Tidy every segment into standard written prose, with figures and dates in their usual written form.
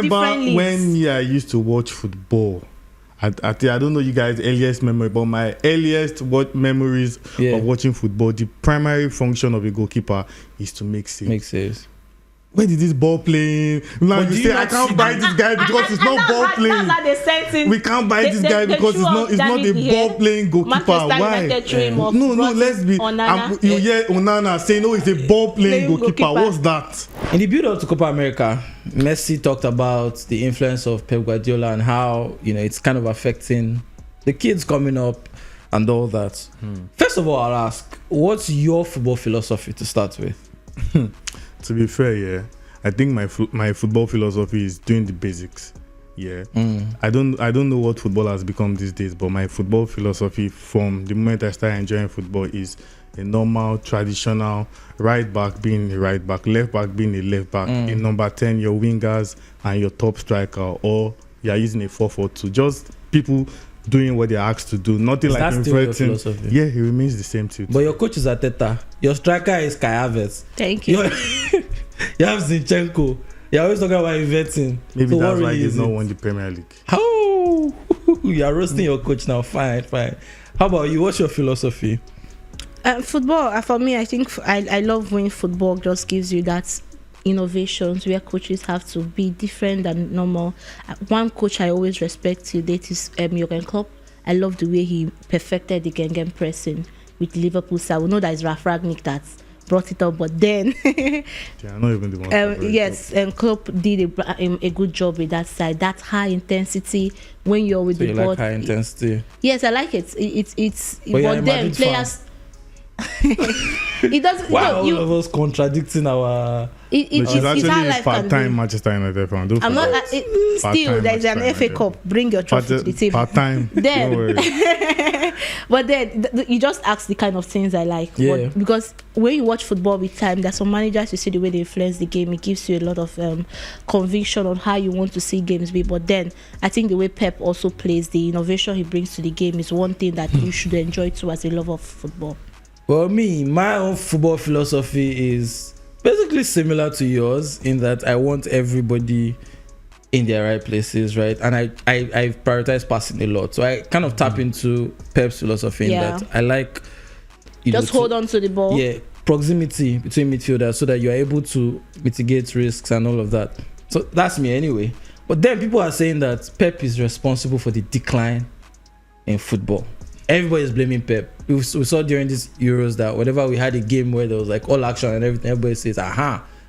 different when leagues. I used to watch football. I don't know you guys' earliest memory, but my earliest memories of watching football, the primary function of a goalkeeper is to make saves. Make saves. Where did this ball playing? Now you say I can't buy this guy because it's not ball playing. We can't buy this guy because it's not a ball playing goalkeeper. Why? No, let's be. You hear Onana saying, "Oh, it's a ball playing goalkeeper." What's that? In the build-up to Copa America, Messi talked about the influence of Pep Guardiola and how it's kind of affecting the kids coming up and all that. First of all, I'll ask, what's your football philosophy to start with? To be fair, yeah, I think my football philosophy is doing the basics. Yeah, I don't know what football has become these days, but my football philosophy from the moment I started enjoying football is a normal, traditional right back being a right back, left back being a left back. In number 10, your wingers and your top striker, or you're using a 4-4-2. Just people doing what they're asked to do. Nothing like inverting. Yeah, it remains the same too. But your coach is Arteta. Your striker is Kai Havertz. Thank you. You have Zinchenko. You're always talking about inverting. Maybe so that's why he's not won the Premier League. How? You're roasting your coach now. Fine. How about you? What's your philosophy? Football, for me, I think I love when football just gives you that innovations where coaches have to be different than normal. One coach I always respect to date is Jurgen Klopp. I love the way he perfected the Gengen pressing with Liverpool. So I will know that it's Ralf Rangnick that brought it up, but then not even the one. Yes, and Klopp did a good job with that side. That high intensity when you're with the ball. Like high intensity? Yes, I like it. It's but then players. It doesn't. Why all of us contradicting our? She's actually a part-time Manchester United fan. I'm not. Still, there's an FA Cup. Bring your trophy to the table. Part-time. Then, but then you just ask the kind of things I like. Yeah. Because when you watch football with time, there's some managers, you see the way they influence the game. It gives you a lot of conviction on how you want to see games be. But then I think the way Pep also plays, the innovation he brings to the game is one thing that you should enjoy too as a lover of football. Well, my own football philosophy is basically similar to yours in that I want everybody in their right places, right? And I prioritize passing a lot. So I kind of tap into Pep's philosophy in that I like... Just hold on to the ball. Yeah, proximity between midfielders so that you're able to mitigate risks and all of that. So that's me anyway. But then people are saying that Pep is responsible for the decline in football. Everybody is blaming Pep. We saw during these Euros that whenever we had a game where there was like all action and everything, everybody says,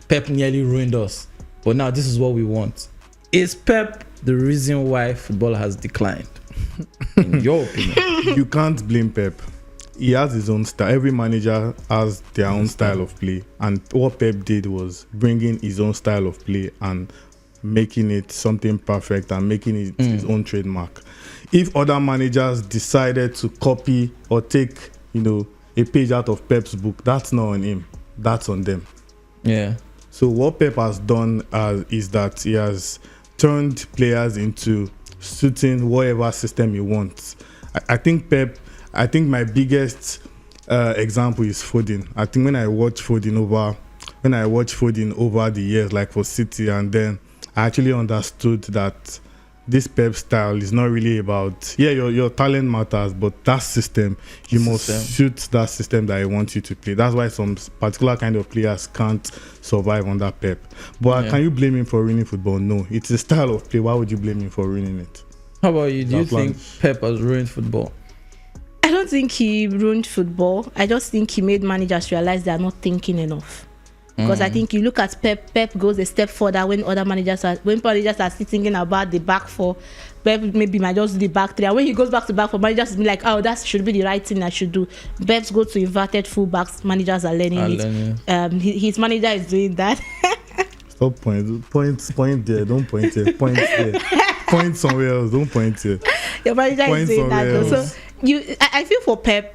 Pep nearly ruined us. But now this is what we want. Is Pep the reason why football has declined? In your opinion? You can't blame Pep. He has his own style. Every manager has their own style of play. And what Pep did was bringing his own style of play and making it something perfect and making it his own trademark. If other managers decided to copy or take, a page out of Pep's book, that's not on him. That's on them. Yeah. So what Pep has done is that he has turned players into suiting whatever system he wants. I think my biggest example is Foden. I think when I watch Foden over the years, like for City, and then I actually understood that this Pep style is not really about your talent matters, but that system you must suit that system that I want you to play. That's why some particular kind of players can't survive under Pep. But can you blame him for ruining football? No, it's a style of play. Why would you blame him for ruining it? How about you? Do you think Pep has ruined football? I don't think he ruined football. I just think he made managers realize they are not thinking enough. Because I think you look at Pep goes a step further when managers are still thinking about the back four. Pep maybe might just do the back three. And when he goes back to back four, managers be like, that should be the right thing I should do. Peps go to inverted fullbacks. Managers are learning it. His manager is doing that. Stop point there. Don't point here. Point there. Point somewhere else. Don't point here. Your manager is doing that. So I feel for Pep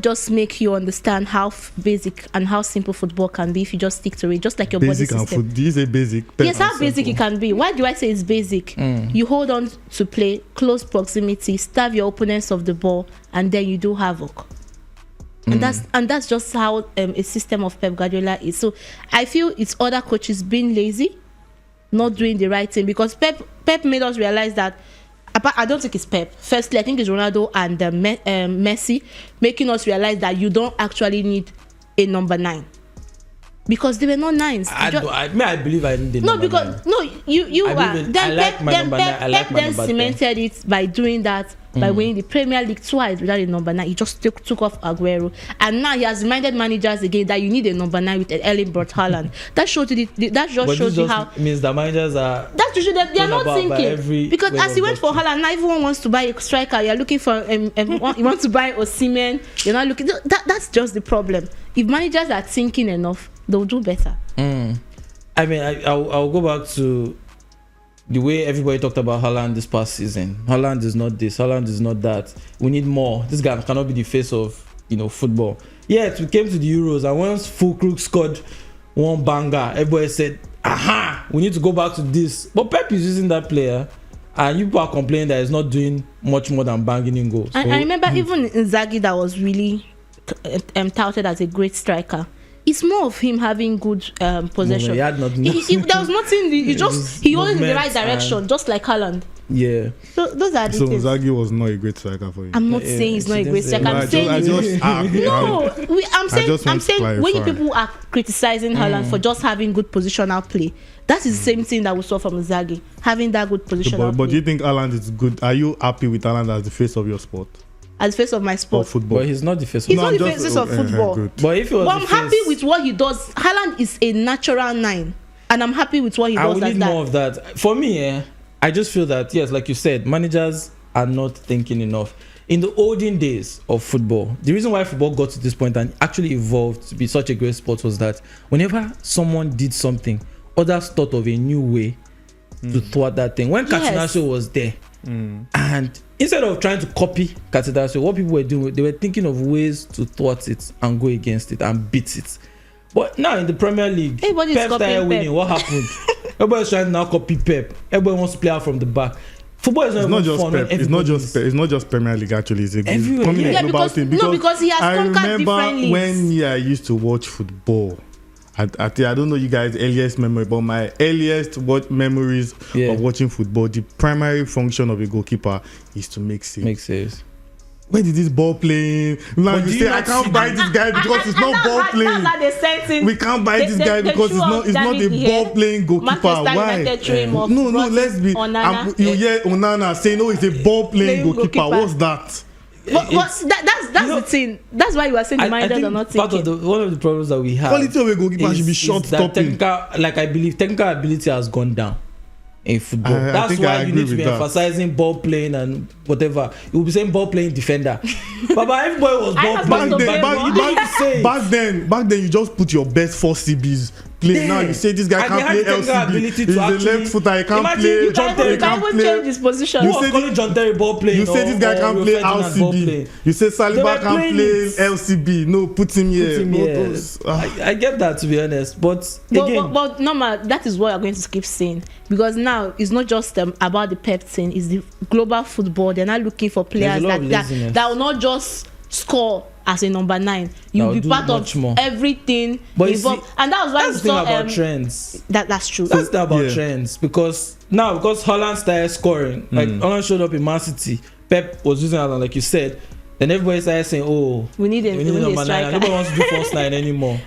just make you understand how basic and how simple football can be if you just stick to it, just like your basic body system. Do you say basic? Yes, how basic it can be. Why do I say it's basic? You hold on to play, close proximity, starve your opponents of the ball, and then you do havoc. And that's just how a system of Pep Guardiola is. So I feel it's other coaches being lazy not doing the right thing, because Pep made us realize that. I don't think it's Pep. Firstly, I think it's Ronaldo and Messi making us realize that you don't actually need a number 9. Because they were not 9s. I believe I need the number 9. You are. Then Pep then cemented 10. it by doing that, by winning the Premier League twice without a number 9. He just took off Aguero, and now he has reminded managers again that you need a number 9 with Erling Braut Haaland. That shows you shows you how means the managers are. That's usually they are not thinking, because as he went for Haaland, now everyone wants to buy a striker. You're looking for you want to buy Osimhen. You're not looking. That's just the problem. If managers are thinking enough, they'll do better. I mean, I'll go back to the way everybody talked about Holland this past season. Holland is not this, Holland is not that. We need more. This guy cannot be the face of football. Yet we came to the Euros, and once Fulkrug scored one banger, everybody said, aha, we need to go back to this. But Pep is using that player, and you people are complaining that he's not doing much more than banging in goals. I remember even Inzaghi, that was really touted as a great striker. It's more of him having good possession. No, he had nothing. There was nothing. He was in the right direction, just like Holland. Yeah. So those are the things. Inzaghi was not a great striker for you. I'm not saying he's not a great striker. I'm saying when you people are criticizing Holland for just having good positional play, that is the same thing that we saw from Inzaghi, having that good positional play. But do you think Haaland is good? Are you happy with Haaland as the face of your sport? As the face of my sport. Football. But he's not the face of He's not the face of football. But if he was I'm happy with what he does. Haaland is a natural 9, and I'm happy with what he does. I need more of that. For me, I just feel that, yes, like you said, managers are not thinking enough. In the olden days of football, the reason why football got to this point and actually evolved to be such a great sport was that whenever someone did something, others thought of a new way to thwart that thing. When Catenaccio was there, and instead of trying to copy Catenaccio, what people were doing, they were thinking of ways to thwart it and go against it and beat it. But now in the Premier League, Pep started winning. Pep. What happened? Everybody's trying to now copy Pep. Everybody wants to play out from the back. Football is not just fun. It's not just Premier League. Actually, it's a global thing. Because he has conquered different leagues. When I used to watch football, I don't know you guys' earliest memory, but my earliest memories of watching football, the primary function of a goalkeeper is to make saves. Where did this ball playing? Now you say I can't buy this guy because it's not ball playing. We can't buy this guy because it's not a ball playing goalkeeper. Why? No, let's be. You hear Onana saying, "Oh, it's a ball playing goalkeeper." What's that? But that's the thing. That's why you are saying the managers are not thinking. One of the problems that we have, quality of a goalkeeper should be short stopping. I believe technical ability has gone down in football. That's why you need to be emphasizing ball playing and whatever. You will be saying ball playing defender. but everybody was ball playing. Back then, you just put your best 4 CBs. Play. Now you say this guy can't play LCB. He's a left footer. He can't play. You can't even change his position. You say John Terry ball playing. You say this guy can't play LCB. You say Saliba can't play LCB. No, put him here. I get that, to be honest, but again, but normal. That is what I'm going to keep saying, because now it's not just about the Pep thing. It's the global football. They're not looking for players that will not just score as a number 9. You'll be part of everything involved. And that was why we saw about trends. That's true. That's the about trends, because Holland started scoring. Like Holland showed up in Man City. Pep was using Holland, like you said. Then everybody started saying, "Oh, we need a number 9." Nobody wants to do false 9 anymore.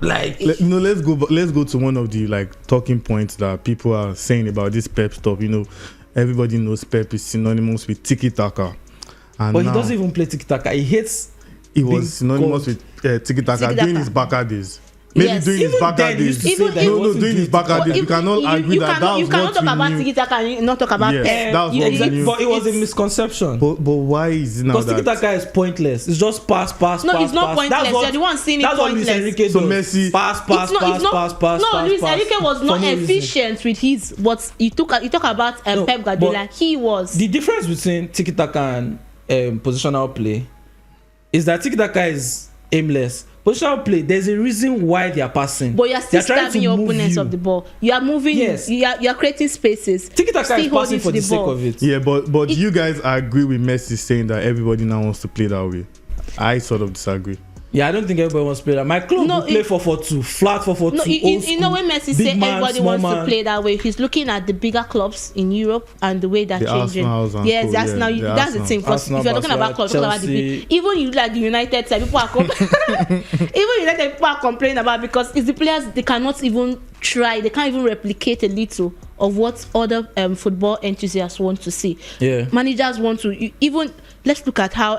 Let's go to one of the talking points that people are saying about this Pep stuff. Everybody knows Pep is synonymous with tiki taka. But he doesn't even play tiki taka. He hates. He was synonymous with tiki taka during his Barca days. Maybe during his Barca days. During his Barca days. You cannot agree that was what we knew. You cannot talk about tiki taka and not talk about Pep. That was what we knew. But it was a misconception. But why is it now that? Because tiki taka is pointless. It's just pass. No, it's not pointless. You're the one seeing it pointless. That's what Luis Enrique does. So Messi. Pass. No, Luis Enrique was not efficient with his. What you talk about Pep Guardiola. He was. The difference between tiki taka and positional play is that tiki taka is aimless. Positional play, there's a reason why they are passing. But you are still stabbing your opponents of the ball. You are moving. Yes. You are creating spaces. Tiki taka is passing for the sake of it. Yeah, but do you guys agree with Messi saying that everybody now wants to play that way? I sort of disagree. Yeah, I don't think everybody wants to play that. My club will play 4-4-2, flat 4-4-2. No, you know when Messi say everybody wants to play that way, he's looking at the bigger clubs in Europe and the way they're changing. Yes, that's now that's the thing. Because if you're talking about clubs, about even you like the United side, people are even United people are complaining about, because it's the players, they cannot even try, they can't even replicate a little of what other football enthusiasts want to see. Yeah, managers want to even let's look at how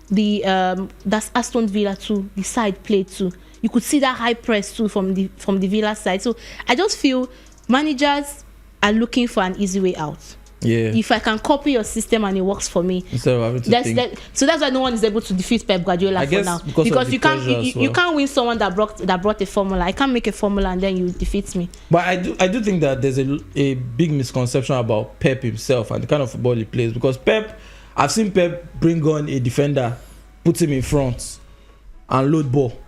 that's Aston Villa too. The side played too. You could see that high press too from the Villa side. So I just feel managers are looking for an easy way out. Yeah. If I can copy your system and it works for me, instead of having to think. So that's why no one is able to defeat Pep Guardiola for now. Because you can't win someone that brought a formula. I can't make a formula and then you defeat me. But I do think that there's a big misconception about Pep himself and the kind of football he plays. Because I've seen Pep bring on a defender, put him in front, and load ball.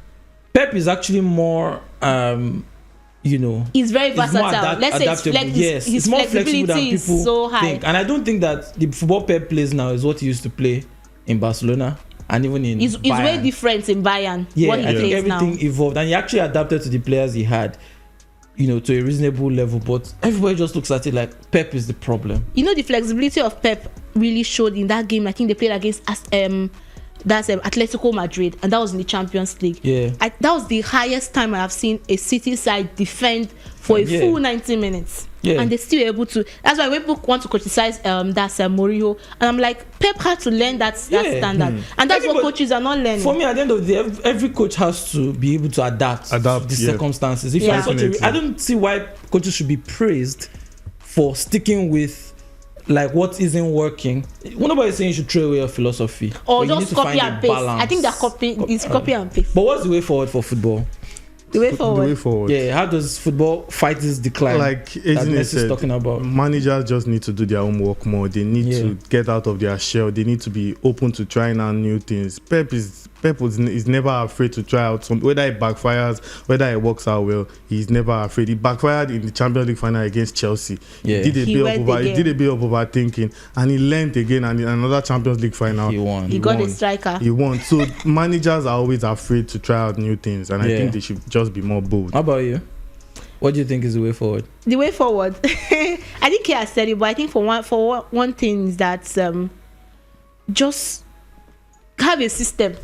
Pep is actually more, he's very versatile. Let's say his more flexible than is people so high. think. And I don't think that the football Pep plays now is what he used to play in Barcelona and even in Bayern. It's way different in Bayern. Yeah, what he I think plays everything now evolved, and he actually adapted to the players he had, to a reasonable level. But everybody just looks at it like Pep is the problem. The flexibility of Pep really showed in that game. I think they played against Atletico Madrid, and that was in the Champions League. Yeah, that was the highest time I have seen a City side defend for a full 90 minutes. Yeah. And they're still able to. That's why when people want to criticize Mourinho, and I'm like, Pep had to learn that standard, and that's what coaches are not learning. For me, at the end of the day, every coach has to be able to adapt to the circumstances. If I don't see why coaches should be praised for sticking with like what isn't working. Nobody is saying you should throw away your philosophy or just copy and paste. I think that copy and paste. But what's the way forward for football? The way forward. Yeah, how does football fight this decline? Like Ejine said, talking about, managers just need to do their homework more. They need to get out of their shell. They need to be open to trying out new things. Pep is never afraid to try out some, whether it backfires, whether it works out well. He's never afraid. He backfired in the Champions League final against Chelsea. Yeah. He did a bit of overthinking, and he learned again. And in another Champions League final, he won. He got a striker. He won. So managers are always afraid to try out new things, and I think they should just be more bold. How about you? What do you think is the way forward? The way forward, I think he has said it, but I think for one thing is that just have a system.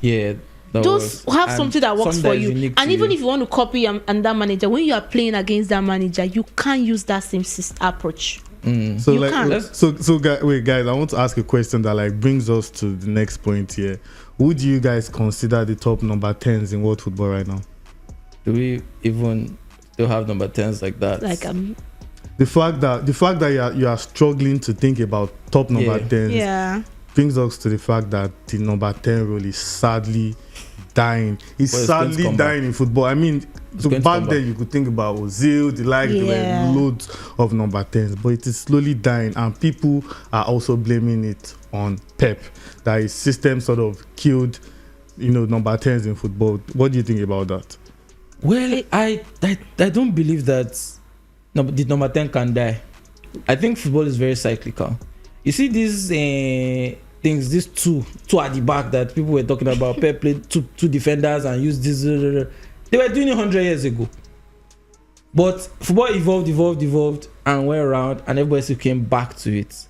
Yeah, just have something that works for you. And even if you want to copy that manager, when you are playing against that manager, you can't use that same approach. So you can't. Wait, guys, I want to ask a question that brings us to the next point here. Who do you guys consider the top number 10s in world football right now? Do we even still have number 10s like that? The fact that you are struggling to think about top number 10s. Brings us to the fact that the number 10 role is sadly dying. It's sadly dying in football. I mean, so back then you could think about Ozil, there were loads of number 10s, but it is slowly dying, and people are also blaming it on Pep, that his system sort of killed, number 10s in football. What do you think about that? Well, I don't believe that the number 10 can die. I think football is very cyclical. You see these things, these two at the back that people were talking about. Pep played two defenders and used this. They were doing it 100 years ago. But football evolved and went around, and everybody still came back to it.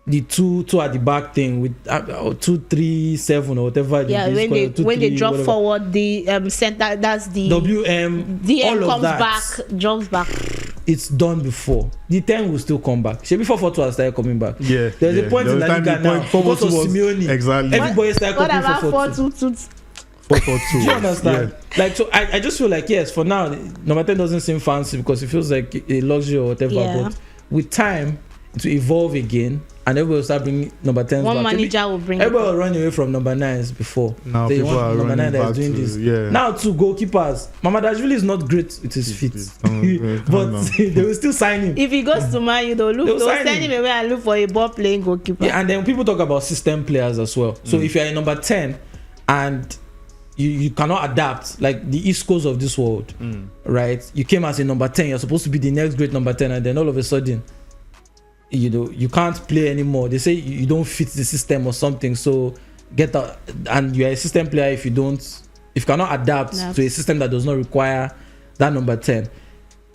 The two at the back thing with 2-3-7 or whatever. Yeah, when they drop forward, the center, that's the WM. DM comes back, jumps back. It's done before. The 10 will still come back. Before 4-2 started coming back. Yeah, there's a point in La Liga now. Because of Simeone, exactly. Everybody started coming for 4-2. 4-4-2. Do you understand? So I just feel like, yes, for now, number 10 doesn't seem fancy because it feels like a luxury or whatever. Yeah. But with time, it will evolve again, and everybody will start bringing number 10s One back. manager will bring everybody will run away from number 9s before. Now people are number 9 running that back is doing to, this. Yeah. Now two goalkeepers. Mamadashvili is not great with his feet. But they will still sign him. If he goes to Man, they'll send him away and look for a ball playing goalkeeper. Yeah, and then people talk about system players as well. So if you're a number 10 and you cannot adapt, like the East Coast of this world, right? You came as a number 10, you're supposed to be the next great number 10, and then all of a sudden, you can't play anymore. They say you don't fit the system or something, so get out, and you're a system player if you cannot adapt to a system that does not require that number 10.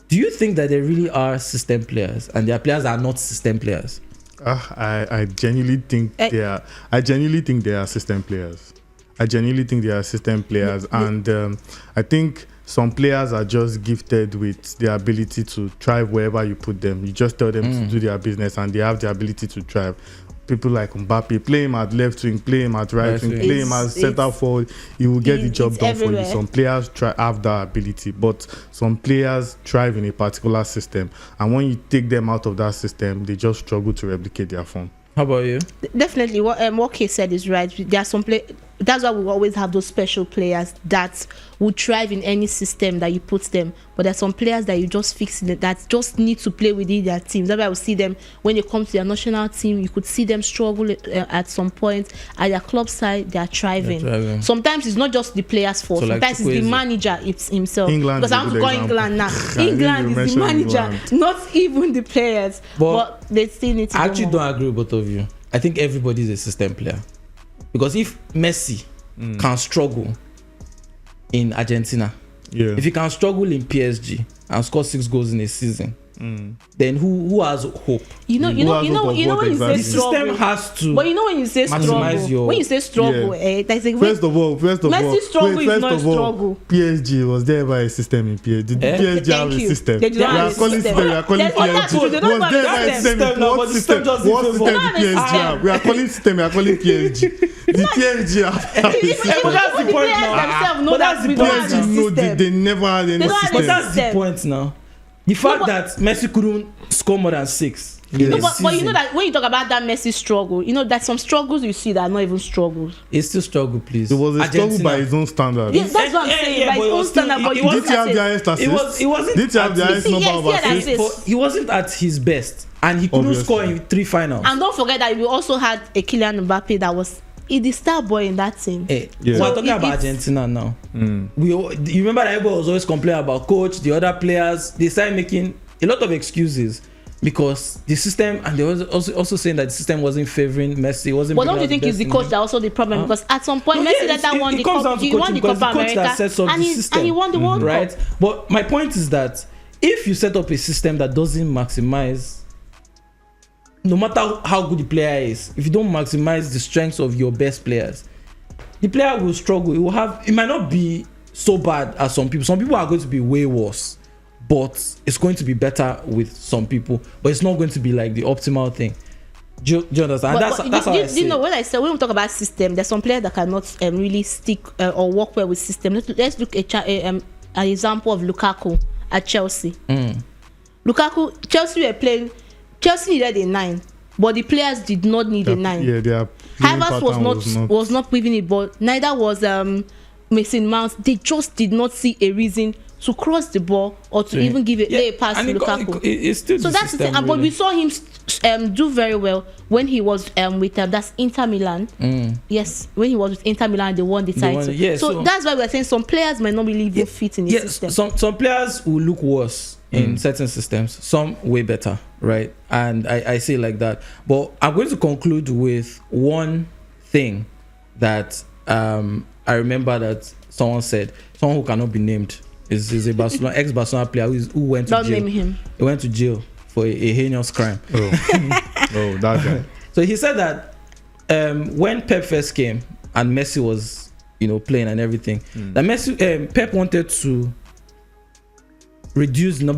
Do you think that there really are system players and there are players that are not system players? I genuinely think they are. I genuinely think they are system players. And I think some players are just gifted with the ability to thrive wherever you put them. You just tell them to do their business, and they have the ability to thrive. People like Mbappe, play him at left wing, play him at right wing, play him as centre forward. He will get the job done for you. Some players have that ability, but some players thrive in a particular system, and when you take them out of that system, they just struggle to replicate their form. How about you? Definitely, what Kay said is right. There are some that's why we always have those special players that will thrive in any system that you put them. But there's some players that you just fix that just need to play within their teams. That's why we see them when they come to their national team. You could see them struggle at some point. At their club side, they are thriving. Sometimes it's not just the player's fault. So sometimes it's the manager himself. England, because I want to go England now. England is the manager, not even the players. But they still need to. I actually don't agree with both of you. I think everybody is a system player. Because if Messi can struggle in Argentina, if he can struggle in PSG and score 6 goals in a season, then who has hope? You know when you say struggle, the system has to. But you know when you say struggle, when you say struggle, that's like first of all, Messi struggle is not struggle. PSG was there by a system in PSG. Did PSG have a system? They are calling PSG. Was there by a system? What system? What system did PSG have? We are calling system. We are calling PSG. The PSG have a system. But that's the point now. But that's the point. They never had any system. But that's the point now. The fact that Messi couldn't score more than 6. But you know that when you talk about that Messi struggle, you know that some struggles you see that are not even struggles. It's still struggle, please. It was a struggle by his own standard. Yes, that's what I'm saying. By his own standard. But did he have the highest assist? It wasn't. Did he have the highest number of assists? He wasn't at his best, and he couldn't score in 3 finals. And don't forget that we also had a Kylian Mbappe that was the star boy in that team. We're talking about Argentina now. You remember that everybody was always complaining about coach, the other players. They started making a lot of excuses because the system, and they were also saying that the system wasn't favoring Messi. Wasn't. But don't you think it's the coach that also the problem? Because at some point, Messi won the Copa America, and he won the World Cup. Right. But my point is that if you set up a system that doesn't maximize, no matter how good the player is, if you don't maximize the strengths of your best players, the player will struggle. It might not be so bad as some people. Some people are going to be way worse, but it's going to be better with some people. But it's not going to be like the optimal thing. Do you understand? That's how I see. You know, when we talk about system, there's some players that cannot really stick or work well with system. Let's look at an example of Lukaku at Chelsea. Chelsea were playing. Chelsea needed a 9, but the players did not need a 9. Havertz was not moving it, but neither was Mason Mount. They just did not see a reason to cross the ball or to even give a pass to Lukaku. It's still so that's the thing. Really. But we saw him do very well when he was with that's Inter Milan. Yes, when he was with Inter Milan, they won the title. So that's why we're saying some players might not really even fit in the system. Some players will look worse in certain systems, some way better, right? And I say like that. But I'm going to conclude with one thing that I remember that someone who cannot be named is a Barcelona ex-Barcelona player who went to jail. Don't name him. He went to jail for a heinous crime. Oh, that guy. So he said that when Pep first came and Messi was playing and everything, that Pep wanted to reduce the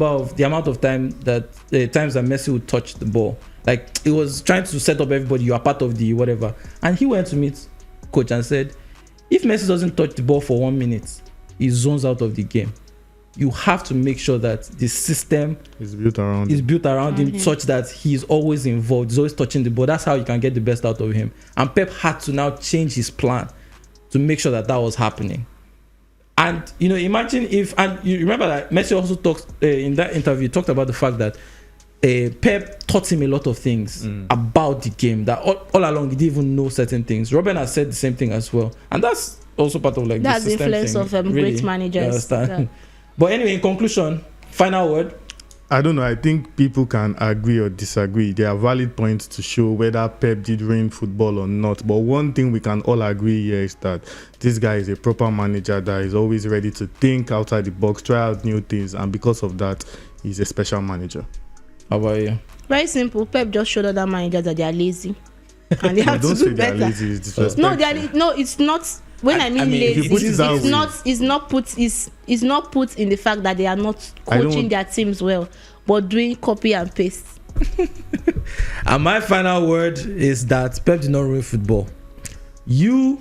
amount of times that Messi would touch the ball. Like he was trying to set up everybody, you are part of the whatever. And he went to meet coach and said, if Messi doesn't touch the ball for 1 minute, he zones out of the game. You have to make sure that the system is built around him such that he is always involved, he's always touching the ball. That's how you can get the best out of him. And Pep had to now change his plan to make sure that was happening. And imagine and you remember that Messi also talked in that interview, talked about the fact that Pep taught him a lot of things about the game that all along he didn't even know certain things. Robin has said the same thing as well, and that's also part of that's the influence thing, of great managers. But anyway, in conclusion, final word. I don't know. I think people can agree or disagree. There are valid points to show whether Pep did ruin football or not. But one thing we can all agree here is that this guy is a proper manager that is always ready to think outside the box, try out new things, and because of that, he's a special manager. How about you? Very simple. Pep just showed other managers that they are lazy, and they have to do better. Lazy, it's disrespectful. No, it's not. When I mean lazy, it's not put in the fact that they are not coaching their teams well, but doing copy and paste. And my final word is that Pep did not ruin football. You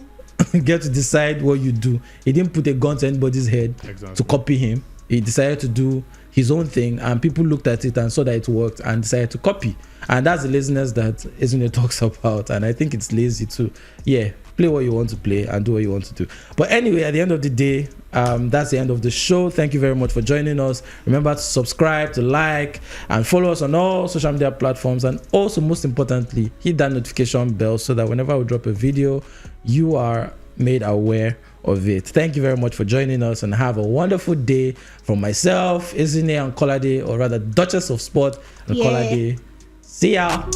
get to decide what you do. He didn't put a gun to anybody's head to copy him. He decided to do his own thing, and people looked at it and saw that it worked and decided to copy. And that's the laziness that Ezine talks about, and I think it's lazy too. Yeah, play what you want to play and do what you want to do. But anyway, at the end of the day, that's the end of the show. Thank you very much for joining us. Remember to subscribe, to like, and follow us on all social media platforms, and also, most importantly, hit that notification bell so that whenever we drop a video, you are made aware of it. Thank you very much for joining us, and have a wonderful day from myself, Ezine and Kolade, or rather Duchess of Sport and Kolade. See ya.